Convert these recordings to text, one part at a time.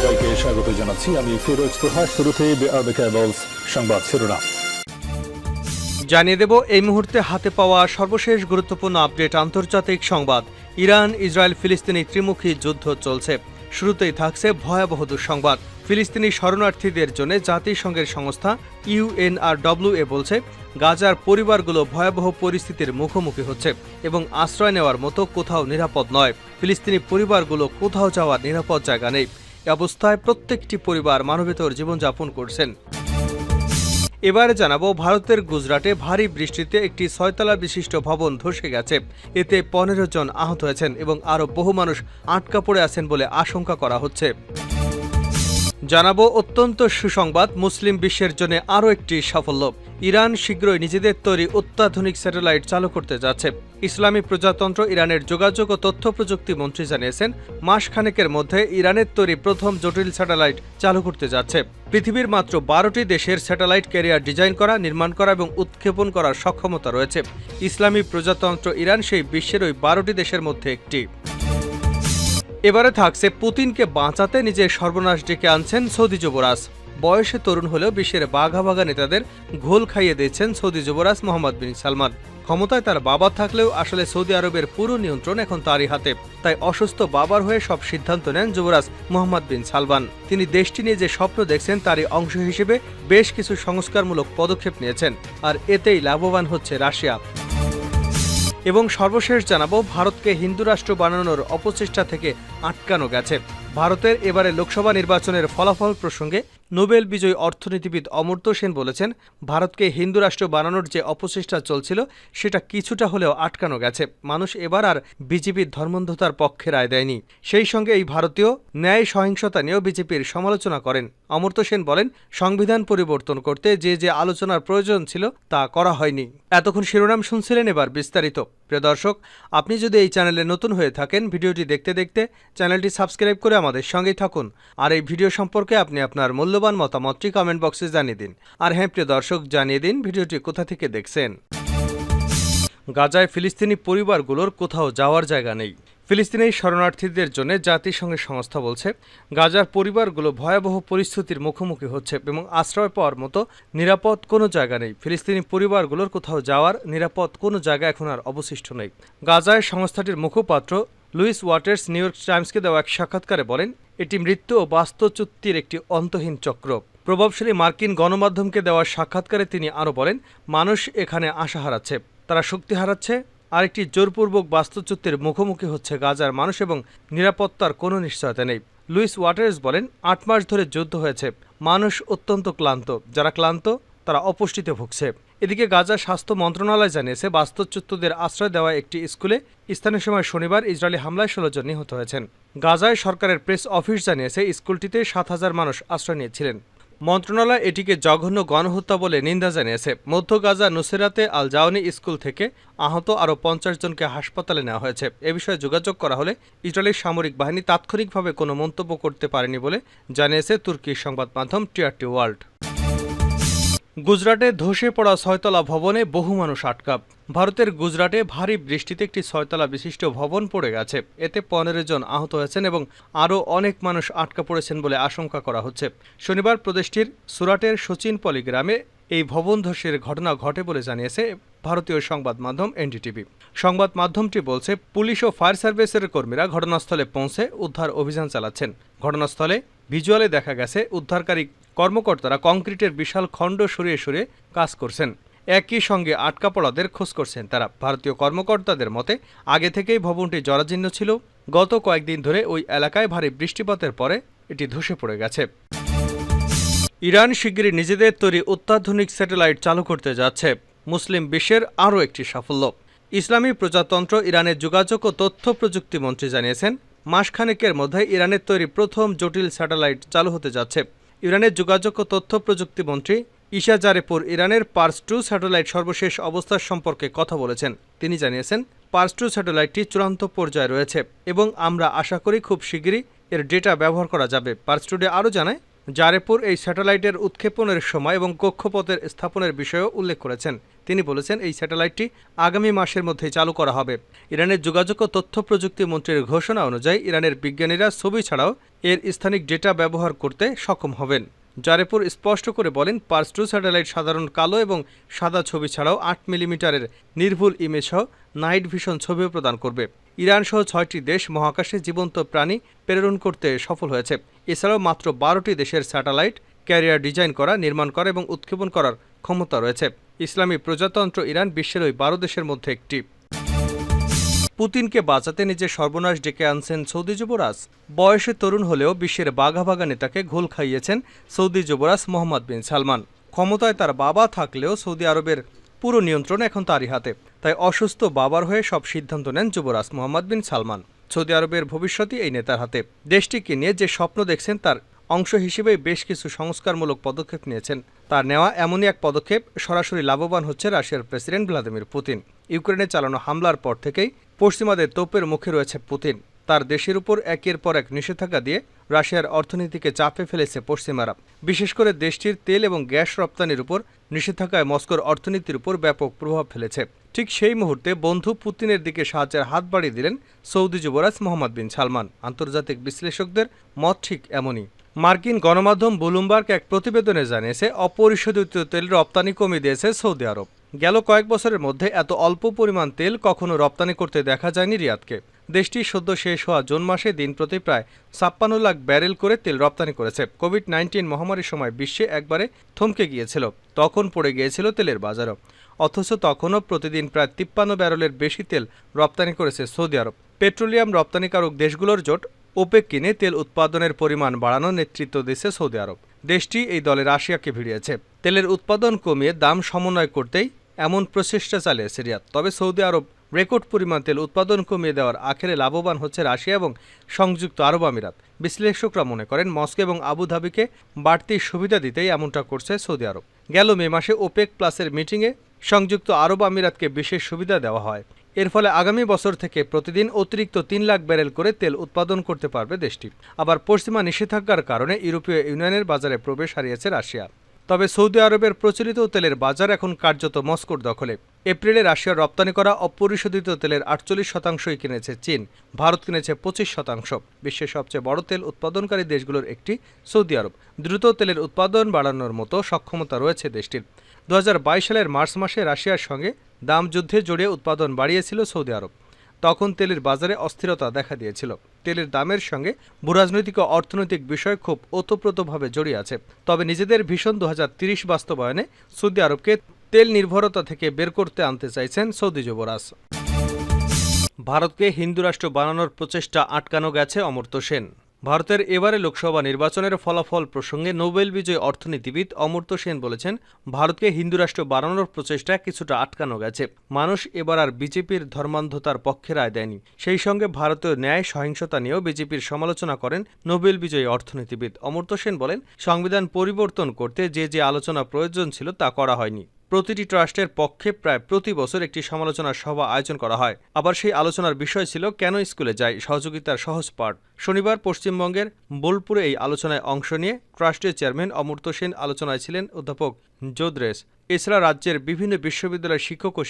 সবাইকে স্বাগত জানাচ্ছি। আমি ফিরোজ তোহা। শুরুতেই সংবাদ শিরোনাম জানিয়ে দেব এই মুহূর্তে হাতে পাওয়া সর্বশেষ গুরুত্বপূর্ণ আপডেট। আন্তর্জাতিক সংবাদ। ইরান ইসরায়েল ফিলিস্তিনি ত্রিমুখী যুদ্ধ চলছে। শুরুতেই থাকছে ভয়াবহ দুঃসংবাদ। ফিলিস্তিনি শরণার্থীদের জন্য জাতিসংঘের সংস্থা UNRWA বলছে, গাজার পরিবারগুলো ভয়াবহ পরিস্থিতির মুখোমুখি হচ্ছে এবং আশ্রয় নেওয়ার মতো কোথাও নিরাপদ নয়। ফিলিস্তিনি পরিবারগুলো কোথাও যাওয়ার নিরাপদ জায়গা নেই। এ অবস্থায় প্রত্যেকটি পরিবার মানবেতর জীবনযাপন করছেন। এবারে জানাবো, ভারতের গুজরাটে ভারী বৃষ্টিতে একটি 6 তলা বিশিষ্ট ভবন ধসে গেছে। এতে 15 জন আহত হয়েছেন এবং আরও বহু মানুষ আটকা পড়ে আছেন বলে আশঙ্কা করা হচ্ছে। জানাবো অত্যন্ত সুসংবাদ, মুসলিম বিশ্বের জন্য আরও একটি সাফল্য। ইরান শীঘ্রই নিজেদের তৈরি অত্যাধুনিক স্যাটেলাইট চালু করতে যাচ্ছে। ইসলামী প্রজাতন্ত্র ইরানের যোগাযোগ ও তথ্য প্রযুক্তি মন্ত্রী জানিয়েছেন, মাসখানেকের মধ্যে ইরানের তৈরি প্রথম জটিল স্যাটেলাইট চালু করতে যাচ্ছে। পৃথিবীর মাত্র 12টি দেশের স্যাটেলাইট ক্যারিয়ার ডিজাইন করা, নির্মাণ করা এবং উৎক্ষেপণ করার সক্ষমতা রয়েছে। ইসলামী প্রজাতন্ত্র ইরান সেই বিশ্বের ওই 12টি দেশের মধ্যে একটি। এবারে থাকছে, পুতিনকে বাঁচাতে নিজের সর্বনাশ ডেকে আনছেন সৌদি যুবরাজ। বয়সে তরুণ হলেও বিশ্বের বাঘা বাঘা নেতাদের ঘোল খাইয়ে দিয়েছেন সৌদি যুবরাজ মোহাম্মদ বিন সালমান। ক্ষমতায় তার বাবা থাকলেও আসলে সৌদি আরবের পুরো নিয়ন্ত্রণ এখন তারই হাতে। তাই অসুস্থ বাবার হয়ে সব সিদ্ধান্ত নেন যুবরাজ মোহাম্মদ বিন সালমান। তিনি দেশটি নিয়ে যে স্বপ্ন দেখছেন তারই অংশ হিসেবে বেশ কিছু সংস্কারমূলক পদক্ষেপ নিয়েছেন, আর এতেই লাভবান হচ্ছে রাশিয়া। এবং সর্বশেষ জানাবো, ভারতকে হিন্দু রাষ্ট্র বানানোর অপচেষ্টা থেকে আটকানো গেছে। ভারতের এবারে লোকসভা নির্বাচনের ফলাফল প্রসঙ্গে নোবেল বিজয়ী অর্থনীতিবিদ অমর্ত্য সেন বলেছেন, ভারতকে হিন্দু রাষ্ট্র বানানোর যে অপচেষ্টা চলছিল সেটা কিছুটা হলেও আটকানো গেছে। মানুষ এবার আর বিজেপির ধর্মান্ধতার পক্ষে রায় দেয়নি। সেই সঙ্গে এই ভারতীয় ন্যায় সহিংসতা নিয়েও বিজেপির সমালোচনা করেন। অমর্ত্য সেন বলেন, সংবিধান পরিবর্তন করতে যে আলোচনার প্রয়োজন ছিল তা করা হয়নি। এতক্ষণ শিরোনাম শুনছিলেন, এবার বিস্তারিত। প্রিয় দর্শক, আপনি যদি এই চ্যানেলে নতুন হয়ে থাকেন, ভিডিওটি দেখতে দেখতে চ্যানেলটি সাবস্ক্রাইব করে আমাদের সঙ্গেই থাকুন। আর এই ভিডিও সম্পর্কে আপনি আপনার মূল্যবান মতামতটি কমেন্ট বক্সে জানিয়ে দিন। আর হ্যাঁ প্রিয় দর্শক, জানিয়ে দিন ভিডিওটি কোথা থেকে দেখছেন। গাজায় ফিলিস্তিনি পরিবারগুলোর কোথাও যাওয়ার জায়গা নেই। ফিলিস্তিনি শরণার্থীদের জন্য জাতিসংঘের সংস্থা বলছে, গাজার পরিবারগুলো ভয়াবহ পরিস্থিতির মুখোমুখি হচ্ছে এবং আশ্রয় পাওয়ার মতো নিরাপদ কোনো জায়গা নেই। ফিলিস্তিনি পরিবারগুলোর কোথাও যাওয়ার নিরাপদ কোনো জায়গা এখন আর অবশিষ্ট নেই। গাজায় সংস্থাটির মুখপাত্র লুইস ওয়াটার্স নিউ ইয়র্ক টাইমসকে দেওয়া এক সাক্ষাৎকারে বলেন, এটি মৃত্যু ও বাস্তুচ্যুতির একটি অন্তহীন চক্র। প্রভাবশালী মার্কিন গণমাধ্যমকে দেওয়া সাক্ষাৎকারে তিনি আরও বলেন, মানুষ এখানে আশা হারাচ্ছে, তারা শক্তি হারাচ্ছে। আরেকটি জোরপূর্বক বাস্তুচ্যুতির মুখোমুখি হচ্ছে গাজার মানুষ এবং নিরাপত্তার কোনো নিশ্চয়তা নেই। লুইস ওয়াটার্স বলেন, 8 মাস ধরে যুদ্ধ হয়েছে, মানুষ অত্যন্ত ক্লান্ত। যারা ক্লান্ত তারা অপুষ্টিতে ভুগছে। এদিকে গাজার স্বাস্থ্য মন্ত্রণালয় জানিয়েছে, বাস্তুচ্যুতদের আশ্রয় দেওয়া একটি স্কুলে স্থানীয় সময় শনিবার ইসরায়েলি হামলায় 16 জন নিহত হয়েছেন। গাজায় সরকারের প্রেস অফিস জানিয়েছে, স্কুলটিতে 7,000 মানুষ আশ্রয় নিয়েছিলেন। মন্ত্রণালয় এটিকে জঘন্য গণহত্যা বলে নিন্দা জানিয়েছে। মধ্য গাজা নুসেরাতে আল জাওয়ানি স্কুল থেকে আহত আরও 50 জনকে হাসপাতালে নেওয়া হয়েছে। এ বিষয়ে যোগাযোগ করা হলে ইসরায়েলি সামরিক বাহিনী তাৎক্ষণিকভাবে কোনো মন্তব্য করতে পারেনি বলে জানিয়েছে তুর্কির সংবাদ মাধ্যম TRT ওয়ার্ল্ড। গুজরাটে ধসে পড়া 6 তলা ভবনে বহু মানুষ আটকা। ভারতের গুজরাটে ভারী বৃষ্টিতে একটি 6 তলা বিশিষ্ট ভবন পড়ে গেছে। এতে 15 জন আহত হয়েছেন এবং আরও অনেক মানুষ আটকা পড়েছেন বলে আশঙ্কা করা হচ্ছে। শনিবার প্রদেশটির সুরাটের সচিনপলি গ্রামে এই ভবন ধসের ঘটনা ঘটে বলে জানিয়েছে ভারতীয় সংবাদ মাধ্যম NDTV। সংবাদ মাধ্যমটি বলছে, পুলিশ ও ফায়ার সার্ভিসের কর্মীরা ঘটনাস্থলে পৌঁছে উদ্ধার অভিযান চালাচ্ছেন। ঘটনাস্থলে ভিজুয়ালে দেখা গেছে উদ্ধারকারী কর্মকর্তারা কংক্রিটের বিশাল খণ্ড সরিয়ে সরিয়ে কাজ করছেন। একই সঙ্গে আটকা পড়াদের খোঁজ করছেন তারা। ভারতীয় কর্মকর্তাদের মতে, আগে থেকেই ভবনটি জরাজীর্ণ ছিল। গত কয়েকদিন ধরে ওই এলাকায় ভারী বৃষ্টিপাতের পরে এটি ধসে পড়ে গেছে। ইরান শিগগিরই নিজেদের তৈরি অত্যাধুনিক স্যাটেলাইট চালু করতে যাচ্ছে। মুসলিম বিশ্বের আরও একটি সাফল্য। ইসলামী প্রজাতন্ত্র ইরানের যোগাযোগ ও তথ্য প্রযুক্তি মন্ত্রী জানিয়েছেন, মাসখানেকের মধ্যে ইরানের তৈরি প্রথম জটিল স্যাটেলাইট চালু হতে যাচ্ছে। ইরানের যোগাযোগ ও তথ্য প্রযুক্তি মন্ত্রী ইশা জারেপুর ইরানের পার্স-2 স্যাটেলাইট সর্বশেষ অবস্থার সম্পর্কে কথা বলেছেন। তিনি জানিয়েছেন, পার্স-2 স্যাটেলাইটটি চূড়ান্ত পর্যায়ে রয়েছে এবং আমরা আশা করি খুব শিগগিরই এর ডেটা ব্যবহার করা যাবে। পার্স-2 আরও জানায়, জারেপুর এই স্যাটেলাইটের উৎক্ষেপণের সময় এবং কক্ষপথের স্থাপনের বিষয়েও উল্লেখ করেছেন। তিনি বলেছেন, এই স্যাটেলাইটটি আগামী মাসের মধ্যেই চালু করা হবে। ইরানের যোগাযোগ ও তথ্য প্রযুক্তি মন্ত্রীর ঘোষণা অনুযায়ী ইরানের বিজ্ঞানীরা ছবি ছাড়াও এর স্থানিক ডেটা ব্যবহার করতে সক্ষম হবেন। জারেপুর স্পষ্ট করে বলেন, পার্স 2 স্যাটেলাইট সাধারণ কালো এবং সাদা ছবি ছাড়াও 8 মিলিমিটারের নির্ভুল ইমেজ সহ নাইট ভিশন ছবিও প্রদান করবে। ইরান সহ 6টি দেশ মহাকাশে জীবন্ত প্রাণী প্রেরণ করতে সফল হয়েছে। এছাড়াও মাত্র 12টি দেশের স্যাটেলাইট ক্যারিয়ার ডিজাইন করা, নির্মাণ করা এবং উৎক্ষেপণ করার ক্ষমতা রয়েছে। ইসলামী প্রজাতন্ত্র ইরান বিশ্বের ওই 12 দেশের মধ্যে একটি। পুতিনকে বাঁচাতে নিজের সর্বনাশ ডেকে আনছেন সৌদি যুবরাজ। বয়সে তরুণ হলেও বিশ্বের বাঘা বাঘা নেতাকে ঘোল খাইয়েছেন সৌদি যুবরাজ মোহাম্মদ বিন সালমান। ক্ষমতায় তার বাবা থাকলেও সৌদি আরবের পুরো নিয়ন্ত্রণ এখন তারই হাতে। তাই অসুস্থ বাবার হয়ে সব সিদ্ধান্ত নেন যুবরাজ মোহাম্মদ বিন সালমান। সৌদি আরবের ভবিষ্যৎই এই নেতার হাতে। দেশটিকে নিয়ে যে স্বপ্ন দেখছেন তার অংশ হিসেবে বেশ কিছু সংস্কারমূলক পদক্ষেপ নিয়েছেন। তার নেওয়া এমনই এক পদক্ষেপ সরাসরি লাভবান হচ্ছে রাশিয়ার প্রেসিডেন্ট ভ্লাদিমির পুতিন। ইউক্রেনে চালানো হামলার পর থেকেই পশ্চিমাদের তোপের মুখে রয়েছে পুতিন। তার দেশের উপর একের পর এক নিষেধাজ্ঞা দিয়ে রাশিয়ার অর্থনীতিকে চাপে ফেলেছে পশ্চিমারা। বিশেষ করে দেশটির তেল এবং গ্যাস রপ্তানির উপর নিষেধাজ্ঞায় মস্কোর অর্থনীতির উপর ব্যাপক প্রভাব ফেলেছে। ঠিক সেই মুহূর্তে বন্ধু পুতিনের দিকে সাহায্যের হাত বাড়িয়ে দিলেন সৌদি যুবরাজ মোহাম্মদ বিন সালমান। আন্তর্জাতিক বিশ্লেষকদের মত ঠিক এমনই। মার্কিন গণমাধ্যম ব্লুমবার্গ এক প্রতিবেদনে জানিয়েছে, অপরিশোধিত তেল রপ্তানি কমিয়ে দিয়েছে সৌদি আরব। গেল কয়েক বছরের মধ্যে এত অল্প পরিমাণ তেল কখনো রপ্তানি করতে দেখা যায়নি রিয়াদকে। দেশটি সদ্য শেষ হওয়া জুন মাসে দিনপ্রতি প্রায় 56 লাখ ব্যারেল করে তেল রপ্তানি করেছে। কোভিড-19 মহামারীর সময় বিশ্বে একবারে থমকে গিয়েছিল, তখন পড়ে গিয়েছিল তেলের বাজারও। অথচ তখনও প্রতিদিন প্রায় 53 ব্যারেলের বেশি তেল রপ্তানি করেছে সৌদি আরব। পেট্রোলিয়াম রপ্তানিকারক দেশগুলোর জোট ওপেক কিনে তেল উৎপাদনের পরিমাণ বাড়ানোর নেতৃত্ব দিচ্ছে সৌদি আরব। দেশটি এই দলে রাশিয়াকে ভিড়িয়েছে। তেলের উৎপাদন কমিয়ে দাম সমন্বয় করতেই এমন প্রচেষ্টা চালিয়েছে রিয়াদ। তবে সৌদি আরব রেকর্ড পরিমাণ তেল উৎপাদন কমিয়ে দেওয়ার আখেরে লাভবান হচ্ছে রাশিয়া এবং সংযুক্ত আরব আমিরাত। বিশ্লেষকরা মনে করেন, মস্কো এবং আবুধাবিকে বাড়তি সুবিধা দিতেই এমনটা করছে সৌদি আরব। গেল মে মাসে ওপেক প্লাসের মিটিংয়ে সংযুক্ত আরব আমিরাতকে বিশেষ সুবিধা দেওয়া হয়। এর ফলে আগামী বছর থেকে প্রতিদিন অতিরিক্ত 3 লাখ ব্যারেল করে তেল উৎপাদন করতে পারবে দেশটি। আবার পশ্চিমা নিষেধাজ্ঞার কারণে ইউরোপীয় ইউনিয়নের বাজারে প্রবেশ হারিয়েছে রাশিয়া। তবে সৌদি আরবের প্রচলিত তেলের বাজার এখন কার্যত মস্কোর দখলে। এপ্রিলে রাশিয়ার রপ্তানি করা অপরিশোধিত তেলের 48%ই কিনেছে চীন। ভারত কিনেছে 25%। বিশ্বের সবচেয়ে বড় তেল উৎপাদনকারী দেশগুলোর একটি সৌদি আরব। দ্রুত তেলের উৎপাদন বাড়ানোর মতো সক্ষমতা রয়েছে দেশটির। 2022 সালের মার্চ মাসে রাশিয়ার সঙ্গে দাম যুদ্ধে জড়িয়ে উৎপাদন বাড়িয়েছিল সৌদি আরব। তখন তেলের বাজারে অস্থিরতা দেখা দিয়েছিল। তেলের দামের সঙ্গে ভূরাজনৈতিক ও অর্থনৈতিক বিষয় খুব ওতপ্রোতভাবে জড়িয়ে আছে। তবে নিজেদের ভিশন 2030 বাস্তবায়নে সৌদি আরবকে তেল নির্ভরতা থেকে বের করতে আনতে চাইছেন সৌদি যুবরাজ। ভারতকে হিন্দু রাষ্ট্র বানানোর প্রচেষ্টা আটকানো গেছে অমর্ত্য সেন। ভারতের এবারে লোকসভা নির্বাচনের ফলাফল প্রসঙ্গে নোবেল বিজয়ী অর্থনীতিবিদ অমর্ত্য সেন বলেছেন, ভারতকে হিন্দু রাষ্ট্র বানানোর প্রচেষ্টা কিছুটা আটকানো গেছে। মানুষ এবার আর বিজেপির ধর্মান্ধতার পক্ষে রায় দেয়নি। সেই সঙ্গে ভারতীয় ন্যায় সহিংসতা নিয়েও বিজেপির সমালোচনা করেন নোবেল বিজয়ী অর্থনীতিবিদ। অমর্ত্য সেন বলেন, সংবিধান পরিবর্তন করতে যে আলোচনা প্রয়োজন ছিল তা করা হয়নি। প্রতিটি ট্রাস্টের পক্ষে প্রায় প্রতি বছর একটি সমালোচনা সভা আয়োজন করা হয়। আবার সেই আলোচনার বিষয় ছিল কেন স্কুলে যায়, সহযোগিতার সহজ পাঠ। শনিবার পশ্চিমবঙ্গের বোলপুরে এই আলোচনায় অংশ নিয়ে ট্রাস্টের চেয়ারম্যান অমর্ত্য সেন আলোচনায় ছিলেন অধ্যাপক যোদ্রেস। এছাড়া রাজ্যের বিভিন্ন বিশ্ববিদ্যালয়ের শিক্ষক ও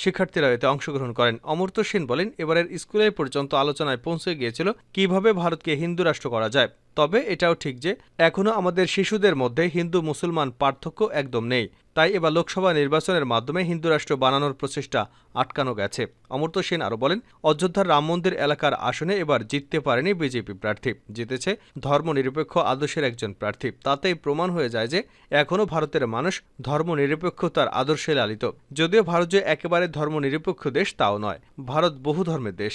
শিক্ষার্থীরা এতে অংশগ্রহণ করেন। অমর্ত্য সেন বলেন, এবারের স্কুলে পর্যন্ত আলোচনায় পৌঁছে গিয়েছিল কিভাবে ভারতকে হিন্দু রাষ্ট্র করা যায়। তবে এটাও ঠিক যে এখনও আমাদের শিশুদের মধ্যে হিন্দু মুসলমান পার্থক্য একদম নেই। তাই এবার লোকসভা নির্বাচনের মাধ্যমে হিন্দু রাষ্ট্র বানানোর প্রচেষ্টা আটকানো গেছে। অমর্ত্য সেন আরও বলেন, অযোধ্যার রাম মন্দির এলাকার আসনে এবার জিততে পারেনি বিজেপি প্রার্থী, জিতেছে ধর্মনিরপেক্ষ আদর্শের একজন প্রার্থী। তাতেই প্রমাণ হয়ে যায় যে এখনও ভারতের মানুষ ধর্মনিরপেক্ষতার আদর্শে লালিত। যদিও ভারত যে একেবারে ধর্মনিরপেক্ষ দেশ তাও নয়, ভারত বহু ধর্মের দেশ।